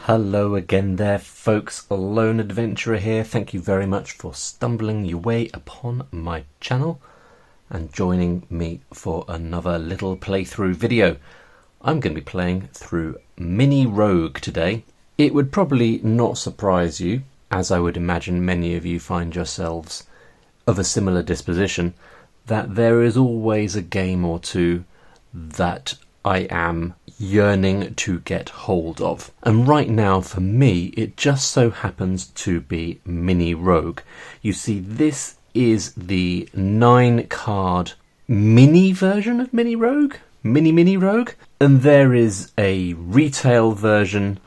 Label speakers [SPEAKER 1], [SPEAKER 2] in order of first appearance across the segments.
[SPEAKER 1] Hello again there folks, a lone adventurer here. Thank you very much for stumbling your way upon my channel and joining me for another little playthrough video. I'm going to be playing through Mini Rogue today. It would probably not surprise you, as I would imagine many of you find yourselves of a similar disposition, that there is always a game or two that I am yearning to get hold of. And right now for me it just so happens to be Mini Rogue. You see, this is the 9-card mini version of Mini Rogue, Mini Rogue, and there is a retail version.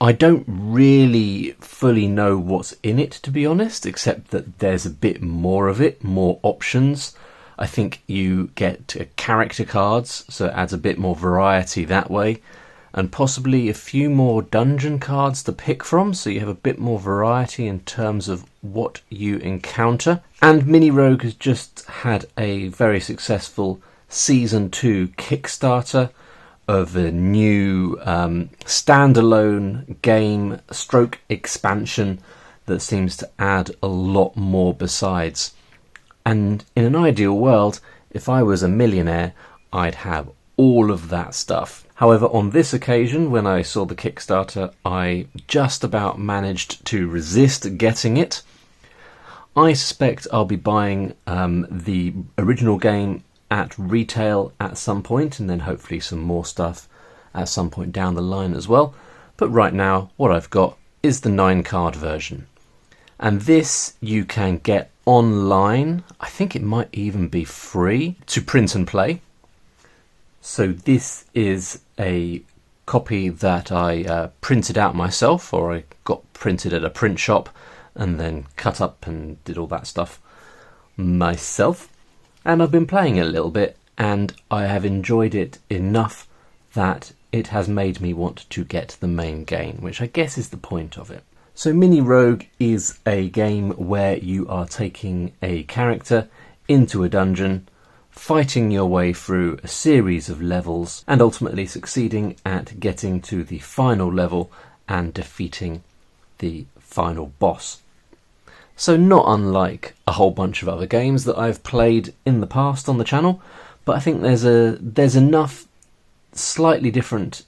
[SPEAKER 1] I don't really fully know what's in it, to be honest, except that there's a bit more of it, more options. I think you get character cards, so it adds a bit more variety that way, and possibly a few more dungeon cards to pick from, so you have a bit more variety in terms of what you encounter. And Mini Rogue has just had a very successful Season 2 Kickstarter of a new standalone game stroke expansion that seems to add a lot more besides. And in an ideal world, if I was a millionaire, I'd have all of that stuff. However, on this occasion, when I saw the Kickstarter, I just about managed to resist getting it. I suspect I'll be buying the original game at retail at some point, and then hopefully some more stuff at some point down the line as well. But right now, what I've got is the 9-card version. And this you can get online. I think it might even be free to print and play. So this is a copy that I printed out myself, or I got printed at a print shop and then cut up and did all that stuff myself. And I've been playing it a little bit, and I have enjoyed it enough that it has made me want to get the main game, which I guess is the point of it. So Mini Rogue is a game where you are taking a character into a dungeon, fighting your way through a series of levels, and ultimately succeeding at getting to the final level and defeating the final boss. So not unlike a whole bunch of other games that I've played in the past on the channel, but I think there's enough slightly different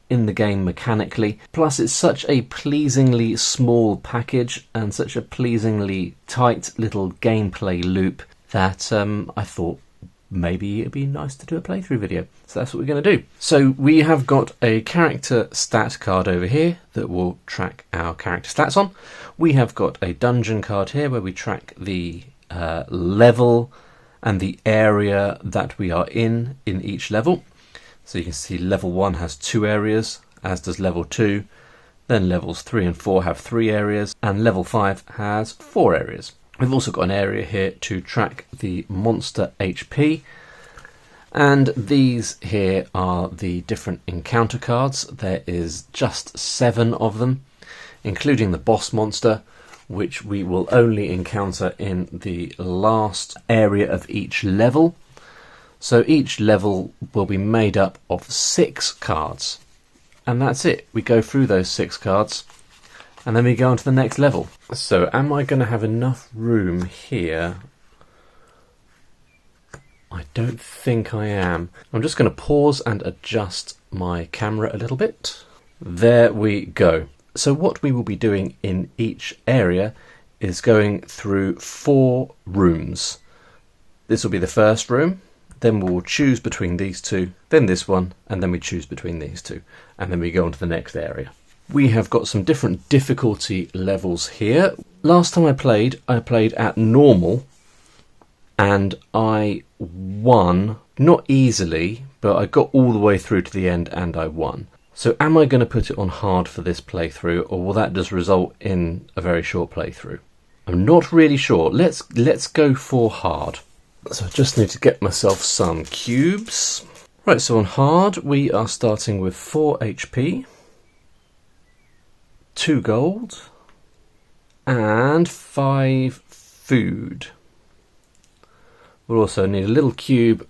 [SPEAKER 1] in the game mechanically, plus it's such a pleasingly small package and such a pleasingly tight little gameplay loop that I thought maybe it'd be nice to do a playthrough video. So that's what we're going to do. So we have got a character stat card over here that will track our character stats on. We have got a dungeon card here where we track the level and the area that we are in each level. So you can see level 1 has 2 areas, as does level 2. Then levels 3 and 4 have 3 areas, and level 5 has 4 areas. We've also got an area here to track the monster HP. And these here are the different encounter cards. There is just 7 of them, including the boss monster, which we will only encounter in the last area of each level. So each level will be made up of 6 cards, and that's it. We go through those 6 cards and then we go on to the next level. So am I going to have enough room here? I don't think I am. I'm just going to pause and adjust my camera a little bit. There we go. So what we will be doing in each area is going through 4 rooms. This will be the first room. Then we'll choose between these 2, then this one, and then we choose between these 2, and then we go on to the next area. We have got some different difficulty levels here. Last time I played at normal, and I won, not easily, but I got all the way through to the end and I won. So am I going to put it on hard for this playthrough, or will that just result in a very short playthrough? I'm not really sure. Let's go for hard. So I just need to get myself some cubes. Right, so on hard we are starting with 4 HP, 2 gold, and 5 food. We'll also need a little cube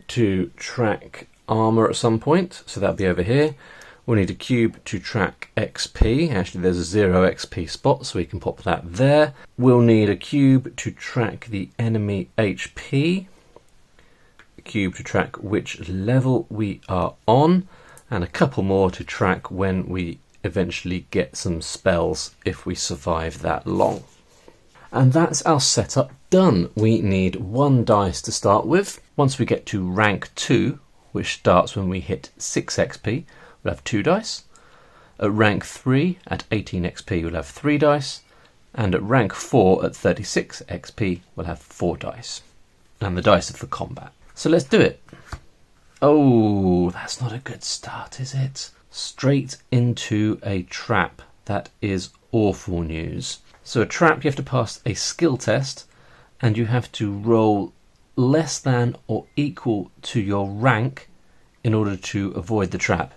[SPEAKER 1] to track armor at some point, so that'll be over here. We'll need a cube to track XP. Actually, there's a 0 XP spot, so we can pop that there. We'll need a cube to track the enemy HP, a cube to track which level we are on, and a couple more to track when we eventually get some spells if we survive that long. And that's our setup done. We need 1 dice to start with. Once we get to rank 2, which starts when we hit 6 XP, we'll have 2 dice. At rank 3, at 18 XP, we'll have 3 dice. And at rank 4, at 36 XP, we'll have 4 dice. And the dice are for combat. So let's do it. Oh, that's not a good start, is it? Straight into a trap. That is awful news. So a trap, you have to pass a skill test, and you have to roll less than or equal to your rank in order to avoid the trap,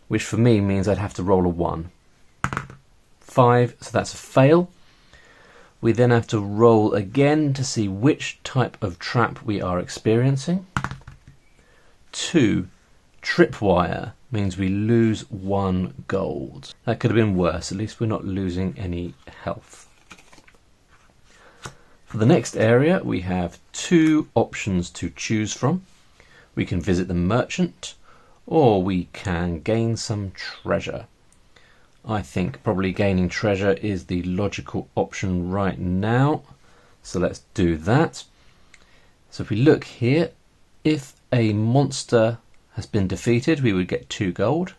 [SPEAKER 1] which for me means I'd have to roll a 1. 5, so that's a fail. We then have to roll again to see which type of trap we are experiencing. 2, tripwire means we lose 1 gold. That could have been worse, at least we're not losing any health. For the next area, we have 2 options to choose from. We can visit the merchant, or we can gain some treasure. I think probably gaining treasure is the logical option right now, so let's do that. So if we look here, if a monster has been defeated, we would get 2 gold.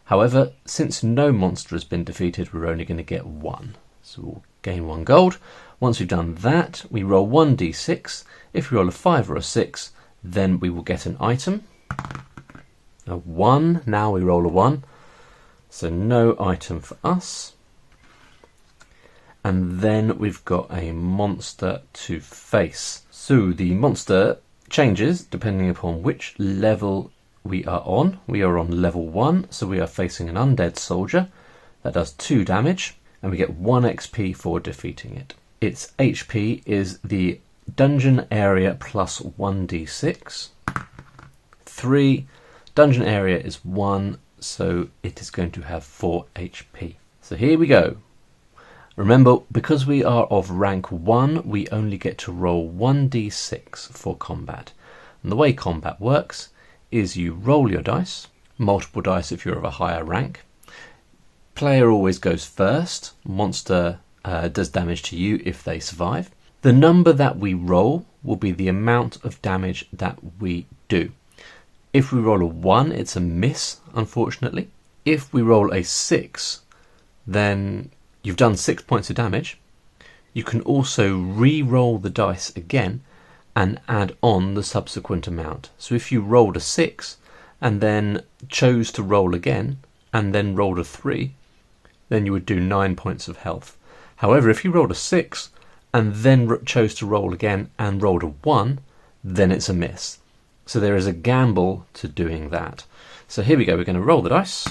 [SPEAKER 1] However, since no monster has been defeated, we're only going to get 1. So we'll gain 1 gold. Once we've done that, we roll 1d6. If we roll a 5 or a 6, then we will get an item. A 1, now we roll a 1. So no item for us. And then we've got a monster to face. So the monster changes depending upon which level we are on. We are on level 1, so we are facing an undead soldier. That does 2 damage, and we get 1 XP for defeating it. Its HP is the dungeon area plus 1d6. 3, dungeon area is 1, so it is going to have 4 HP. So here we go. Remember, because we are of rank 1, we only get to roll 1d6 for combat. And the way combat works is you roll your dice, multiple dice if you're of a higher rank. Player always goes first. Monster does damage to you if they survive. The number that we roll will be the amount of damage that we do. If we roll a 1, it's a miss, unfortunately. If we roll a 6, then you've done 6 points of damage. You can also re-roll the dice again and add on the subsequent amount. So if you rolled a 6 and then chose to roll again and then rolled a 3, then you would do 9 points of health. However, if you rolled a 6 and then chose to roll again and rolled a 1, then it's a miss. So there is a gamble to doing that. So here we go, we're going to roll the dice,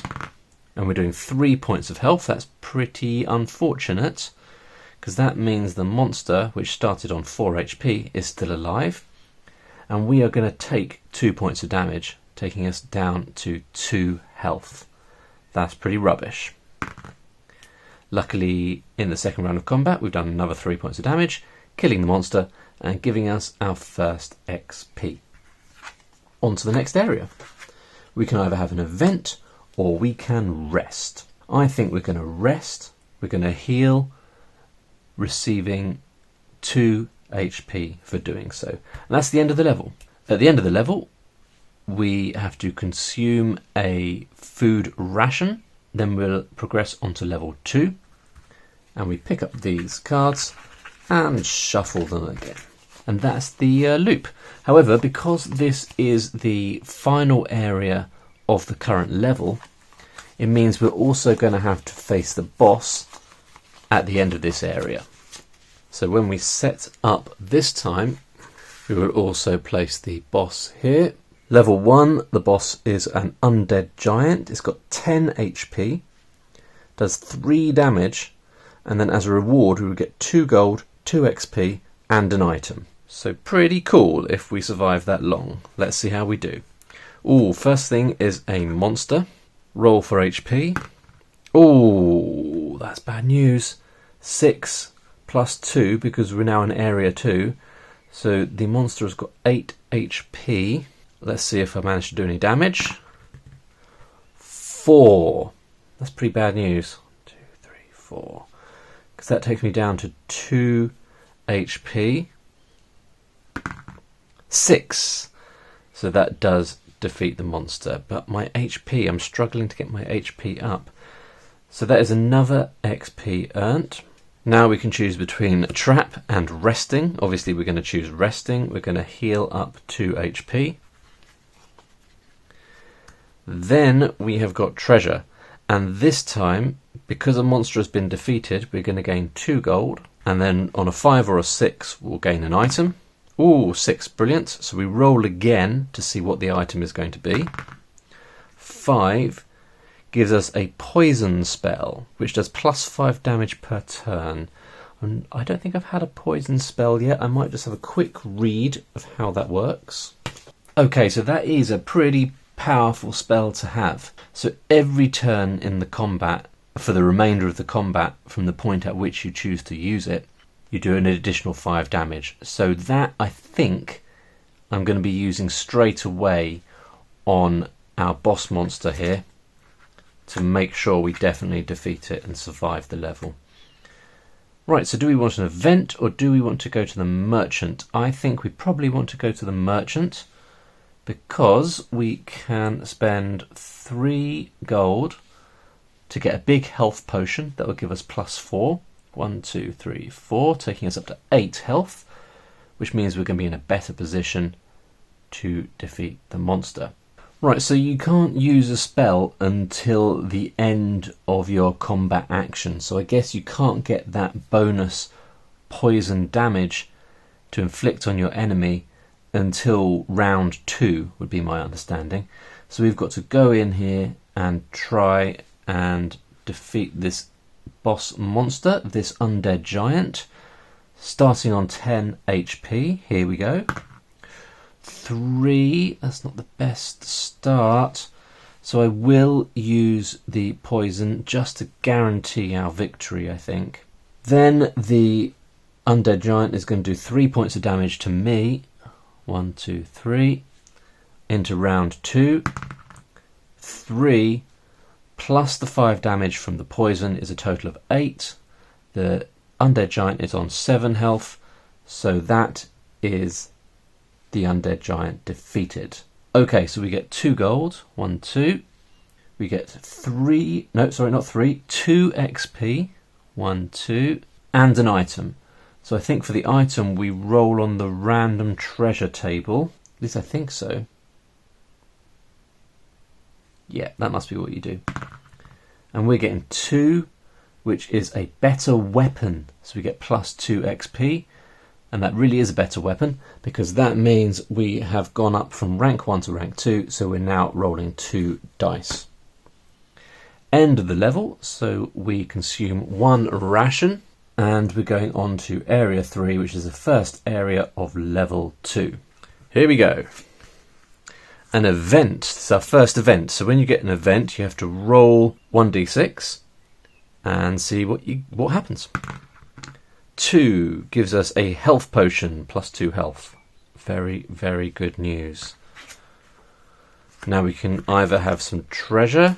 [SPEAKER 1] and we're doing 3 points of health. That's pretty unfortunate, because that means the monster, which started on 4 HP, is still alive. And we are going to take 2 points of damage, taking us down to 2 health. That's pretty rubbish. Luckily, in the second round of combat, we've done another 3 points of damage, killing the monster and giving us our first XP. On to the next area. We can either have an event or we can rest. I think we're going to rest. We're going to heal, receiving 2 HP for doing so. And that's the end of the level. At the end of the level, we have to consume a food ration. Then we'll progress on to level 2. And we pick up these cards and shuffle them again. And that's the loop. However, because this is the final area of the current level, it means we're also going to have to face the boss at the end of this area. So when we set up this time, we will also place the boss here. Level 1, the boss is an undead giant. It's got 10 HP, does 3 damage, and then as a reward we will get 2 gold, 2 XP and an item. So pretty cool if we survive that long. Let's see how we do. Ooh, first thing is a monster. Roll for HP. Ooh, that's bad news. 6 plus 2 because we're now in area 2. So the monster has got 8 HP. Let's see if I manage to do any damage. 4. That's pretty bad news. 2, 3, 4. Because that takes me down to 2 HP. 6. So that does defeat the monster. But my HP, I'm struggling to get my HP up. So that is another XP earned. Now we can choose between trap and resting. Obviously we're going to choose resting. We're going to heal up 2 HP. Then we have got treasure. And this time, because a monster has been defeated, we're going to gain 2 gold. And then on a 5 or a 6, we'll gain an item. Ooh, 6, brilliant. So we roll again to see what the item is going to be. 5 gives us a poison spell, which does plus 5 damage per turn. And I don't think I've had a poison spell yet. I might just have a quick read of how that works. Okay, so that is a pretty powerful spell to have. So every turn in the combat, for the remainder of the combat, from the point at which you choose to use it, you do an additional 5 damage. So that, I think, I'm going to be using straight away on our boss monster here, to make sure we definitely defeat it and survive the level. Right, so do we want an event or do we want to go to the merchant? I think we probably want to go to the merchant because we can spend 3 gold to get a big health potion that will give us plus 4. 1, 2, 3, 4, taking us up to 8 health, which means we're going to be in a better position to defeat the monster. Right, so you can't use a spell until the end of your combat action. So I guess you can't get that bonus poison damage to inflict on your enemy until round 2, would be my understanding. So we've got to go in here and try and defeat this boss monster, this undead giant, starting on 10 HP. Here we go. 3, that's not the best start, so I will use the poison just to guarantee our victory, I think. Then the undead giant is going to do 3 points of damage to me. 1, 2, 3. Into round 2. 3 plus the 5 damage from the poison is a total of 8. The undead giant is on 7 health, so that is the undead giant defeated. Okay, so we get 2 gold. 1, 2. We get 3, no, sorry, not 3, 2 XP. 1, 2. And an item. So I think for the item we roll on the random treasure table. At least I think so. Yeah, that must be what you do. And we're getting 2, which is a better weapon. So we get plus 2 XP. And that really is a better weapon, because that means we have gone up from rank 1 to rank 2, so we're now rolling 2 dice. End of the level, so we consume 1 ration, and we're going on to area 3, which is the first area of level 2. Here we go. An event. It's our first event. So when you get an event, you have to roll 1d6 and see what happens. 2 gives us a health potion, plus 2 health. Very, very good news. Now we can either have some treasure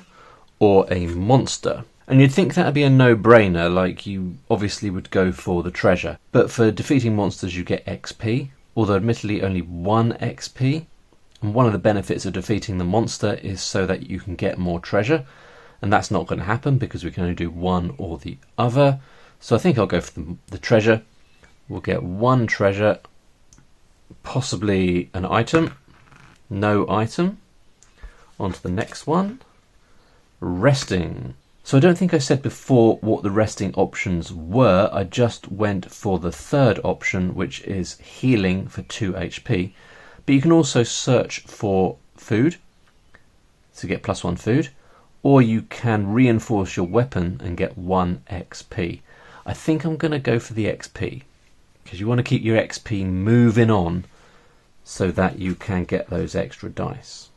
[SPEAKER 1] or a monster. And you'd think that would be a no-brainer, like you obviously would go for the treasure. But for defeating monsters you get XP, although admittedly only 1 XP. And one of the benefits of defeating the monster is so that you can get more treasure. And that's not going to happen because we can only do one or the other. So I think I'll go for the treasure. We'll get 1 treasure, possibly an item. No item. On to the next one. Resting. So I don't think I said before what the resting options were. I just went for the third option, which is healing for 2 HP. But you can also search for food to get plus 1 food, or you can reinforce your weapon and get 1 XP. I think I'm going to go for the XP. because you want to keep your XP moving on so that you can get those extra dice.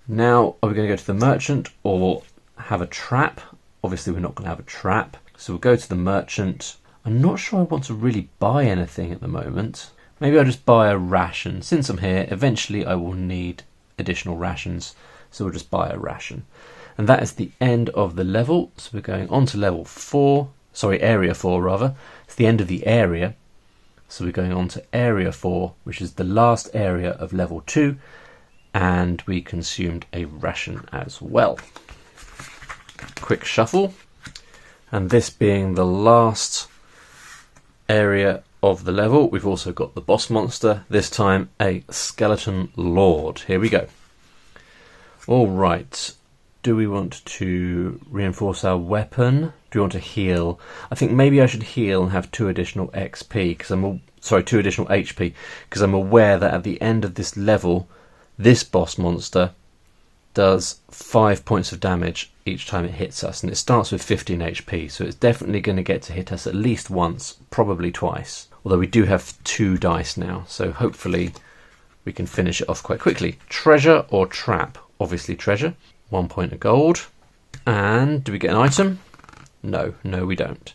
[SPEAKER 1] Now, are we going to go to the merchant or have a trap? Obviously, we're not going to have a trap. So we'll go to the merchant. I'm not sure I want to really buy anything at the moment. Maybe I'll just buy a ration. Since I'm here, eventually I will need additional rations. So we'll just buy a ration. And that is the end of the level. So we're going on to level 4. Sorry, area 4 rather. It's the end of the area. So we're going on to area 4, which is the last area of level 2. And we consumed a ration as well. Quick shuffle. And this being the last area of the level, we've also got the boss monster, this time a skeleton lord. Here we go. All right, do we want to reinforce our weapon? Do we want to heal? I think maybe I should heal and have 2 additional XP, because 2 additional HP, because I'm aware that at the end of this level, this boss monster does 5 points of damage each time it hits us, and it starts with 15 HP, so it's definitely going to get to hit us at least once, probably twice. Although we do have 2 dice now, so hopefully we can finish it off quite quickly. Treasure or trap? Obviously treasure. 1 point of gold. And do we get an item? No, we don't.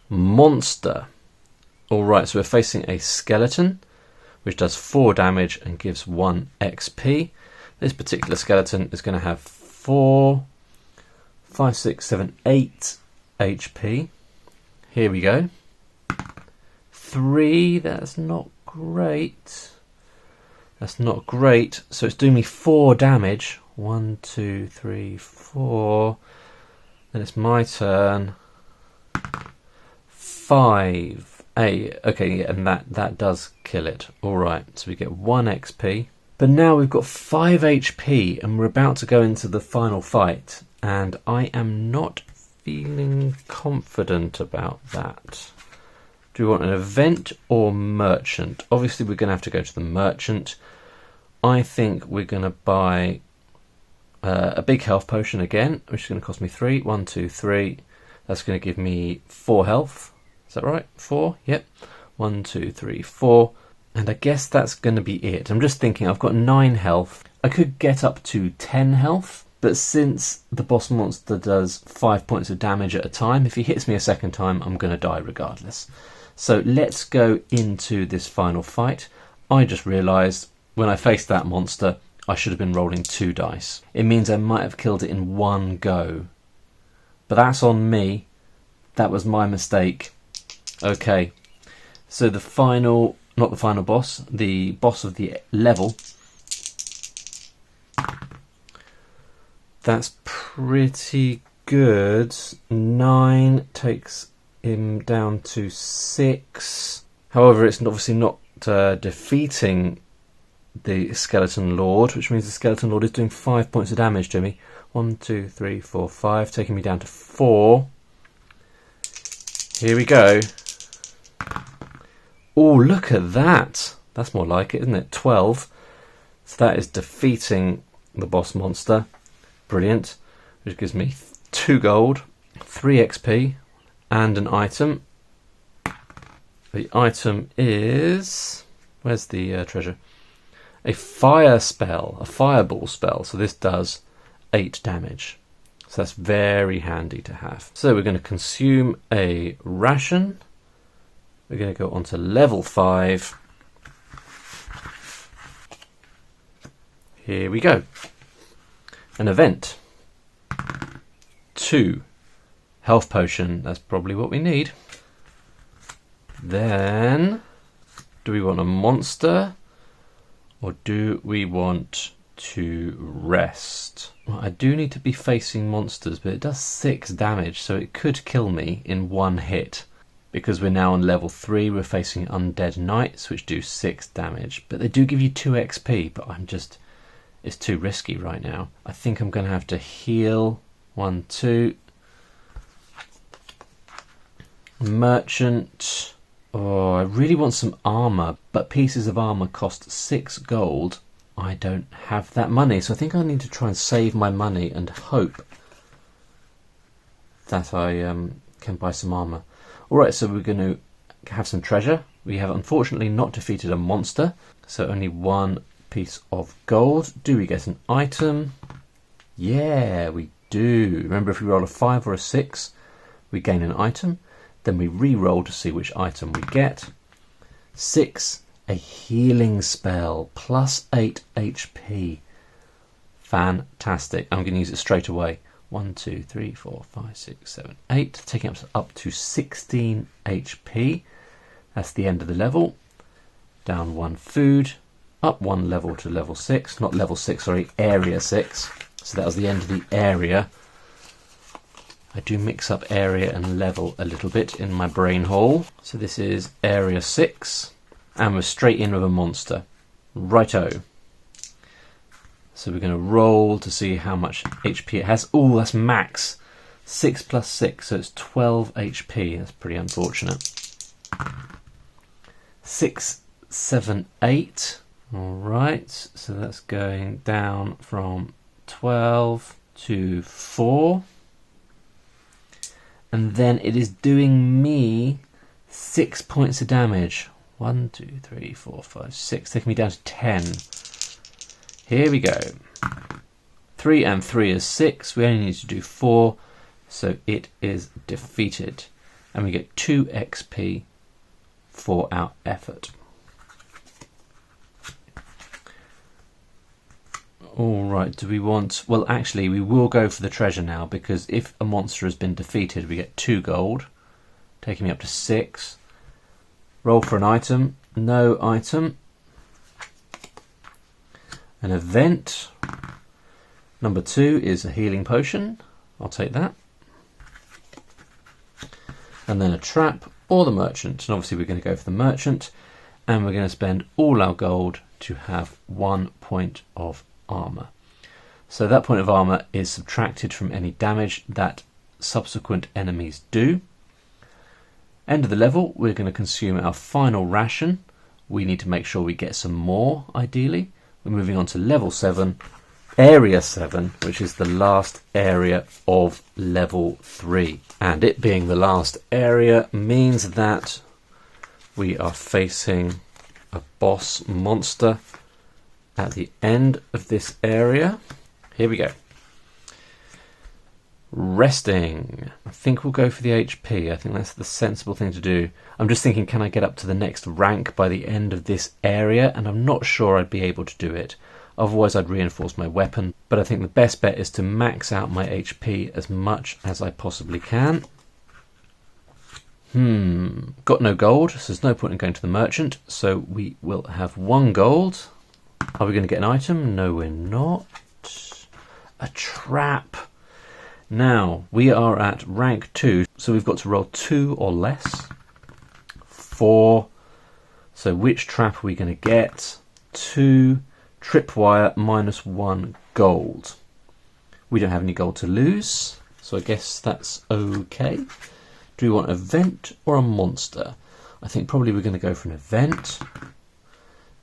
[SPEAKER 1] Monster. Alright, so we're facing a skeleton, which does 4 damage and gives 1 XP. This particular skeleton is going to have 4, 5, 6, 7, 8 HP. Here we go. 3, that's not great. That's not great. So it's doing me 4 damage. 1, 2, 3, 4. Then it's my turn. 5, 8. Okay, yeah, and that does kill it. Alright, so we get 1 XP. But now we've got 5 HP and we're about to go into the final fight. And I am not feeling confident about that. Do we want an event or merchant? Obviously we're going to have to go to the merchant. I think we're going to buy a big health potion again, which is going to cost me 3. 1, 2, 3. That's going to give me 4 health. Is that right? 4? Yep. 1, 2, 3, 4. And I guess that's going to be it. I'm just thinking I've got 9 health. I could get up to 10 health. But since the boss monster does 5 points of damage at a time, if he hits me a second time, I'm going to die regardless. So let's go into this final fight. I just realised when I faced that monster, I should have been rolling 2 dice. It means I might have killed it in one go. But that's on me. That was my mistake. Okay, so the final, not the final boss, the boss of the level. That's pretty good. 9 takes him down to 6. However, it's obviously not defeating the skeleton lord, which means the skeleton lord is doing 5 points of damage to me. 1, 2, 3, 4, 5, taking me down to 4. Here we go. Oh, look at that. That's more like it, isn't it? 12. So that is defeating the boss monster. Brilliant. Which gives me 2 gold, 3 XP, and an item. The item is... where's the treasure? A fire spell, a fireball spell. So this does 8 damage. So that's very handy to have. So we're going to consume a ration. We're going to go on to level 5. Here we go. An event. 2. Health potion. That's probably what we need. Then, do we want a monster? Or do we want to rest? Well, I do need to be facing monsters, but it does 6 damage, so it could kill me in one hit. Because we're now on level 3, we're facing undead knights, which do 6 damage. But they do give you 2 XP, but it's too risky right now. I think I'm going to have to heal. 1, 2. Merchant. Oh, I really want some armour, but pieces of armour cost 6 gold. I don't have that money, so I think I need to try and save my money and hope that I can buy some armour. Alright, so we're going to have some treasure. We have unfortunately not defeated a monster, so only one piece of gold. Do we get an item? Yeah, we do. Remember, if we roll a 5 or a 6, we gain an item. Then we re-roll to see which item we get. 6, a healing spell, plus 8 HP. Fantastic. I'm going to use it straight away. 1, 2, 3, 4, 5, 6, 7, 8. Taking up to 16 HP. That's the end of the level. Down 1 food. Up 1 level to level 6. Not level 6, sorry, area 6. So that was the end of the area. I do mix up area and level a little bit in my brain hole. So this is area 6. And we're straight in with a monster. Righto. So we're going to roll to see how much HP it has. Oh, that's max. 6 plus 6, so it's 12 HP. That's pretty unfortunate. 6, 7, 8. Alright, so that's going down from 12 to 4. And then it is doing me 6 points of damage. 1, 2, 3, 4, 5, 6. Taking me down to 10. Here we go. 3 and 3 is 6. We only need to do 4. So it is defeated. And we get 2 XP for our effort. Alright, do we want... Well, actually, we will go for the treasure now, because if a monster has been defeated, we get 2 gold, taking me up to 6. Roll for an item. No item. An event. Number 2 is a healing potion. I'll take that. And then a trap or the merchant. And obviously we're going to go for the merchant. And we're going to spend all our gold to have 1 point of armour. So that point of armour is subtracted from any damage that subsequent enemies do. End of the level, we're going to consume our final ration. We need to make sure we get some more, ideally. We're moving on to level 7, area 7, which is the last area of level 3. And it being the last area means that we are facing a boss monster at the end of this area. Here we go. Resting. I think we'll go for the HP. I think that's the sensible thing to do. I'm just thinking, can I get up to the next rank by the end of this area? And I'm not sure I'd be able to do it. Otherwise I'd reinforce my weapon. But I think the best bet is to max out my HP as much as I possibly can. Got no gold, so there's no point in going to the merchant. So we will have 1 gold. Are we going to get an item? No, we're not. A trap. Now, we are at rank 2, so we've got to roll 2 or less. 4. So which trap are we going to get? 2. Tripwire minus 1 gold. We don't have any gold to lose, so I guess that's okay. Do we want an event or a monster? I think probably we're going to go for an event.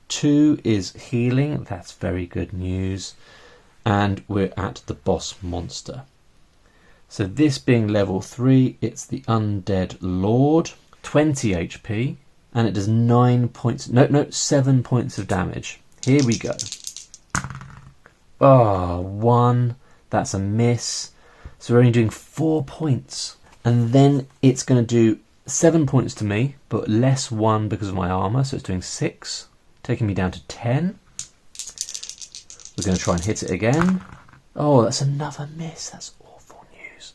[SPEAKER 1] 2 is healing. That's very good news. And we're at the boss monster. So this being level 3, it's the Undead Lord, 20 HP, and it does 7 points of damage. Here we go. Oh, 1, that's a miss. So we're only doing 4 points. And then it's going to do 7 points to me, but less 1 because of my armour, so it's doing 6, taking me down to 10. We're going to try and hit it again. Oh, that's another miss. That's awful news.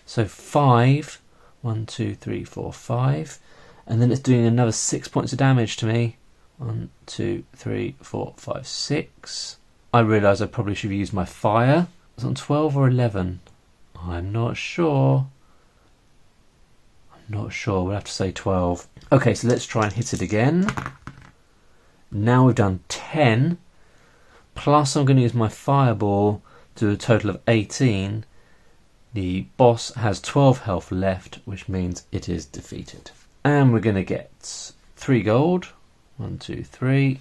[SPEAKER 1] So 5. 1, 2, 3, 4, 5. And then it's doing another 6 points of damage to me. 1, 2, 3, 4, 5, 6. I realise I probably should have used my fire. It's on 12 or 11. I'm not sure. We'll have to say 12. Okay, so let's try and hit it again. Now we've done 10. Plus I'm going to use my fireball to a total of 18. The boss has 12 health left, which means it is defeated. And we're going to get 3 gold. 1, 2, 3.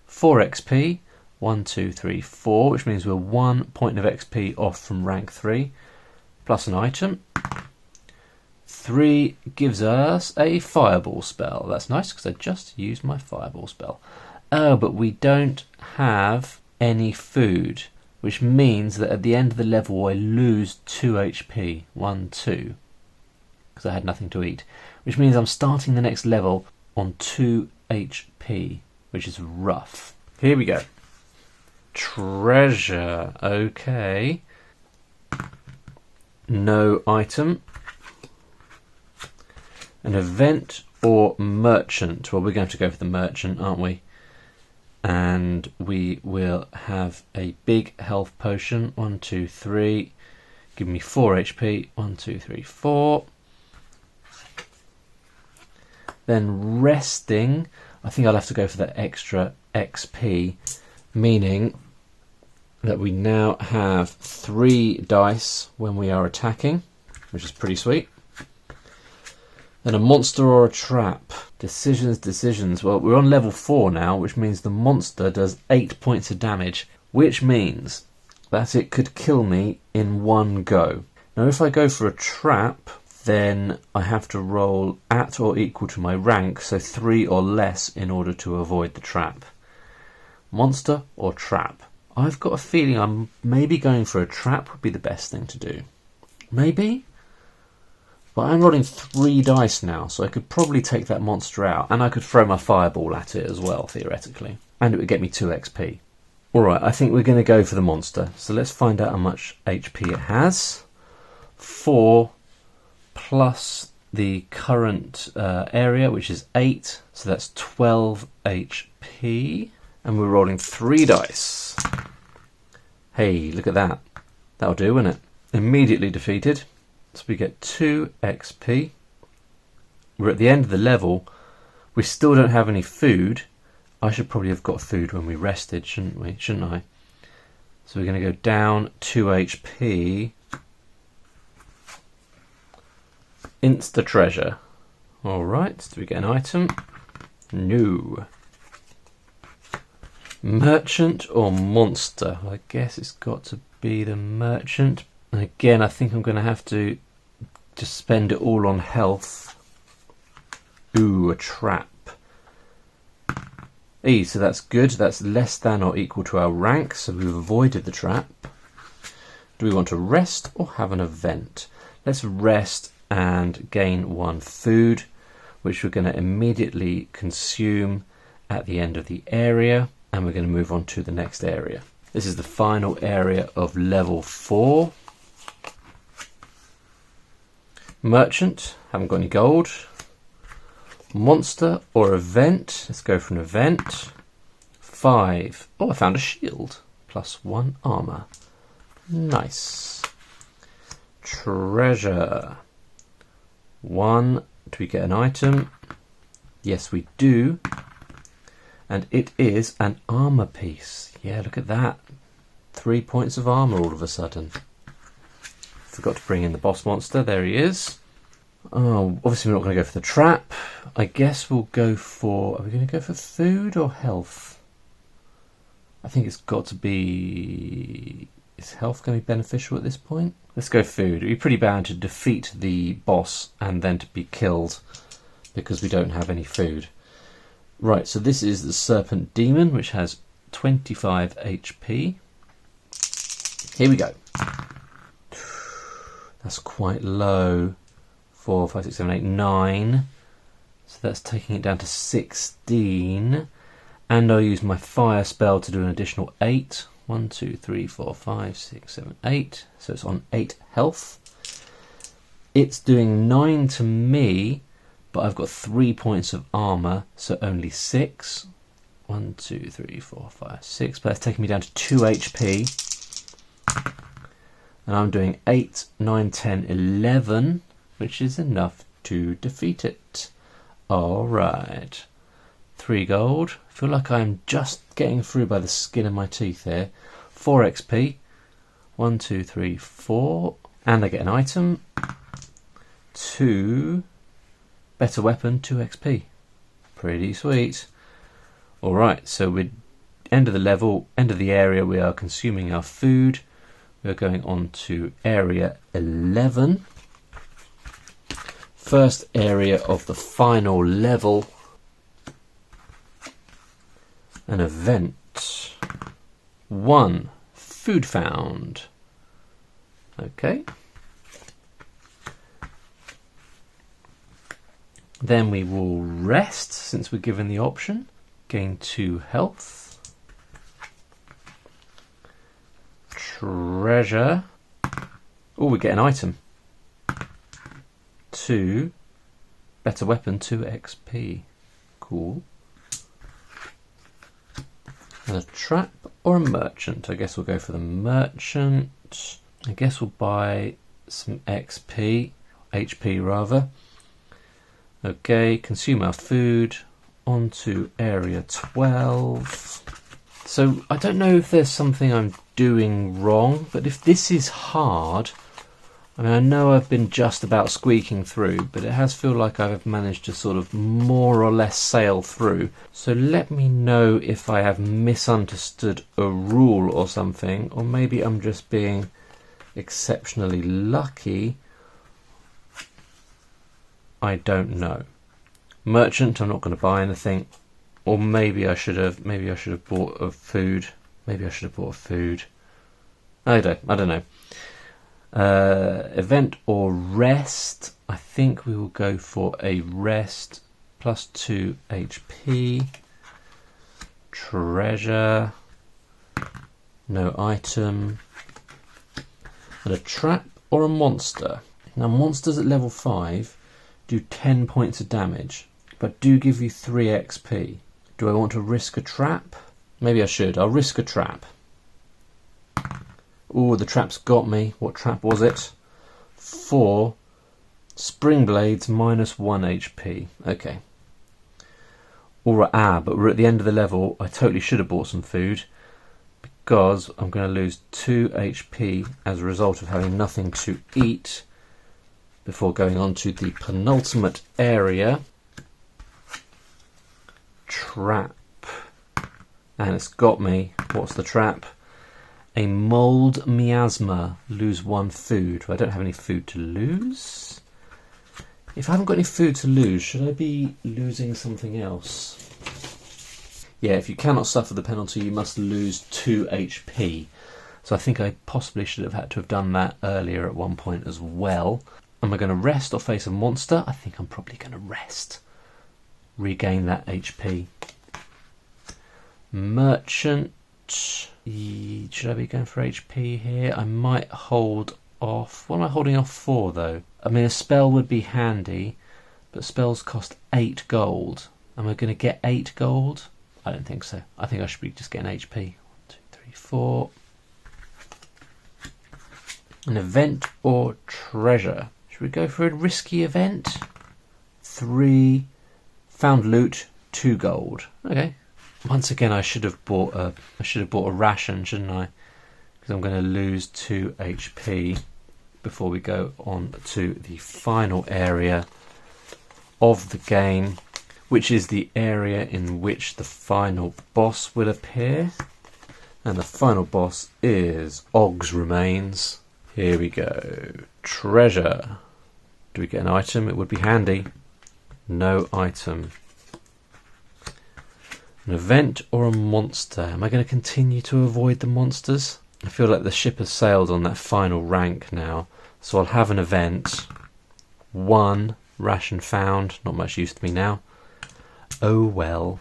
[SPEAKER 1] 4 XP. 1, 2, 3, 4, which means we're 1 point of XP off from rank 3. Plus an item. 3 gives us a fireball spell. That's nice because I just used my fireball spell. Oh, but we don't have any food, which means that at the end of the level I lose 2 HP. 1, 2. Because I had nothing to eat. Which means I'm starting the next level on 2 HP, which is rough. Here we go. Treasure. Okay. No item. An event or merchant. Well, we're going to go for the merchant, aren't we? And we will have a big health potion. 1, 2, 3. Give me 4 HP. 1, 2, 3, 4. Then resting. I think I'll have to go for that extra XP, meaning that we now have 3 dice when we are attacking, which is pretty sweet. Then a monster or a trap. Decisions. Well, we're on level 4 now, which means the monster does 8 points of damage, which means that it could kill me in one go. Now, if I go for a trap, then I have to roll at or equal to my rank, so 3 or less in order to avoid the trap. Monster or trap? I've got a feeling I'm maybe going for a trap would be the best thing to do. Maybe? But I'm rolling 3 dice now, so I could probably take that monster out, and I could throw my fireball at it as well, theoretically. And it would get me 2 XP. Alright, I think we're going to go for the monster. So let's find out how much HP it has. 4 plus the current area, which is 8, so that's 12 HP. And we're rolling 3 dice. Hey, look at that. That'll do, won't it? Immediately defeated. So we get 2 XP. We're at the end of the level. We still don't have any food. I should probably have got food when we rested, shouldn't I? So we're going to go down 2 HP. Insta treasure. Alright, do we get an item? No. Merchant or monster? I guess it's got to be the merchant. And again, I think I'm going to have to just spend it all on health. Ooh, a trap. So that's good. That's less than or equal to our rank, so we've avoided the trap. Do we want to rest or have an event? Let's rest and gain 1 food, which we're going to immediately consume at the end of the area, and we're going to move on to the next area. This is the final area of level 4. Merchant, haven't got any gold. Monster or event, let's go for an event. 5. Oh, I found a shield. Plus 1 armor. Nice. Treasure. 1. Do we get an item? Yes, we do. And it is an armor piece. Yeah, look at that. 3 points of armor all of a sudden. Forgot to bring in the boss monster. There he is. Oh, obviously we're not going to go for the trap. I guess we'll go for... Are we going to go for food or health? I think it's got to be... Is health going to be beneficial at this point? Let's go food. It'd be pretty bad to defeat the boss and then to be killed because we don't have any food. Right, so this is the Serpent Demon, which has 25 HP. Here we go. That's quite low. 4, 5, 6, 7, 8, 9. So that's taking it down to 16. And I'll use my fire spell to do an additional 8. 1, 2, 3, 4, 5, 6, 7, 8. So it's on 8 health. It's doing 9 to me, but I've got 3 points of armor, so only 6. 1, 2, 3, 4, 5, 6. But that's taking me down to 2 HP. And I'm doing 8, 9, 10, 11, which is enough to defeat it. Alright. 3 gold. I feel like I'm just getting through by the skin of my teeth here. 4 XP. 1, 2, 3, 4. And I get an item. 2. Better weapon, 2 XP. Pretty sweet. Alright, so we're end of the level, end of the area, we are consuming our food. We're going on to area 11. First area of the final level. An event. 1. Food found. Okay. Then we will rest, since we're given the option. Gain 2 health. Treasure. Oh, we get an item. 2. Better weapon, 2 XP. Cool. And a trap or a merchant? I guess we'll go for the merchant. I guess we'll buy some XP, HP rather. Okay, consume our food. On to area 12. So I don't know if there's something I'm doing wrong, but if this is hard, I mean, I know I've been just about squeaking through, but it has felt like I've managed to sort of more or less sail through. So let me know if I have misunderstood a rule or something, or maybe I'm just being exceptionally lucky. I don't know. Merchant, I'm not going to buy anything, or maybe I should have bought a food. Maybe I should have bought a food. I don't know. Event or rest? I think we will go for a rest. Plus 2 HP. Treasure. No item. And a trap or a monster. Now monsters at level 5 do 10 points of damage, but do give you 3 XP. Do I want to risk a trap? Maybe I should. I'll risk a trap. Ooh, the trap's got me. What trap was it? 4 spring blades minus 1 HP. Okay. Alright, but we're at the end of the level. I totally should have bought some food, because I'm going to lose 2 HP as a result of having nothing to eat before going on to the penultimate area. Trap. And it's got me. What's the trap? A mold miasma. Lose 1 food. I don't have any food to lose. If I haven't got any food to lose, should I be losing something else? Yeah, if you cannot suffer the penalty, you must lose 2 HP. So I think I possibly should have had to have done that earlier at one point as well. Am I going to rest or face a monster? I think I'm probably going to rest. Regain that HP. Merchant. Should I be going for HP here? I might hold off. What am I holding off for, though? I mean, a spell would be handy, but spells cost 8 gold. Am I going to get 8 gold? I don't think so. I think I should be just getting HP. 1, 2, 3, 4. An event or treasure? Should we go for a risky event? 3. Found loot, 2 gold. Okay. Once again, I should have bought a ration, shouldn't I? Because I'm going to lose 2 HP before we go on to the final area of the game, which is the area in which the final boss will appear. And the final boss is Og's Remains. Here we go. Treasure. Do we get an item? It would be handy. No item. An event or a monster? Am I going to continue to avoid the monsters? I feel like the ship has sailed on that final rank now. So I'll have an event. 1 ration found. Not much use to me now. Oh well.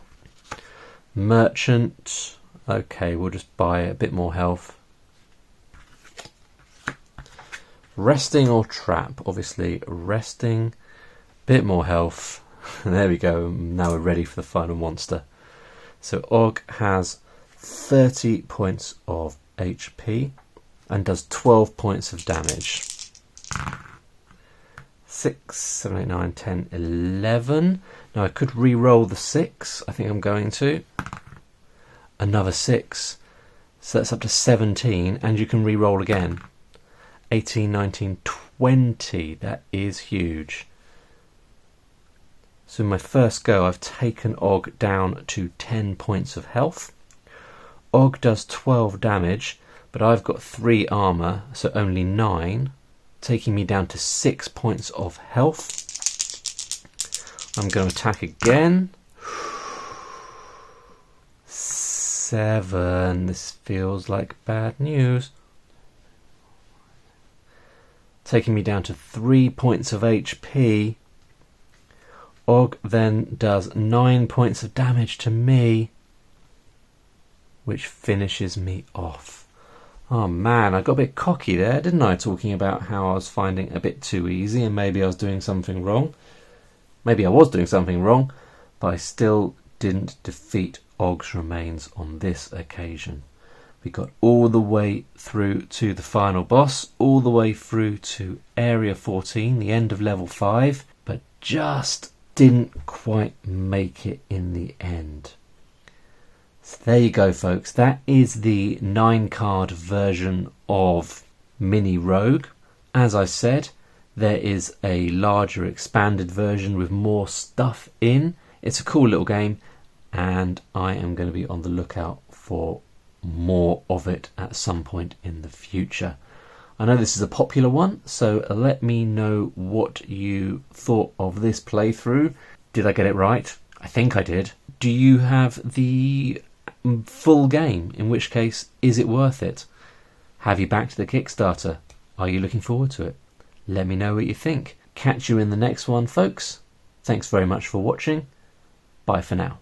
[SPEAKER 1] Merchant. Okay, we'll just buy a bit more health. Resting or trap? Obviously resting. Bit more health. There we go. Now we're ready for the final monster. So Og has 30 points of HP and does 12 points of damage. 6, 7, 8, 9, 10, 11. Now I could re-roll the 6. I think I'm going to. Another 6. So that's up to 17, and you can re-roll again. 18, 19, 20. That is huge. So in my first go, I've taken Og down to 10 points of health. Og does 12 damage, but I've got 3 armour, so only 9, taking me down to 6 points of health. I'm going to attack again. 7. This feels like bad news. Taking me down to 3 points of HP. Og then does 9 points of damage to me, which finishes me off. Oh man, I got a bit cocky there, didn't I? Talking about how I was finding it a bit too easy and maybe I was doing something wrong. Maybe I was doing something wrong, but I still didn't defeat Og's remains on this occasion. We got all the way through to the final boss, all the way through to Area 14, the end of level 5, but just didn't quite make it in the end. So there you go, folks. That is the 9-card version of Mini Rogue. As I said, there is a larger expanded version with more stuff in. It's a cool little game, and I am going to be on the lookout for more of it at some point in the future. I know this is a popular one, so let me know what you thought of this playthrough. Did I get it right? I think I did. Do you have the full game? In which case, is it worth it? Have you backed the Kickstarter? Are you looking forward to it? Let me know what you think. Catch you in the next one, folks. Thanks very much for watching. Bye for now.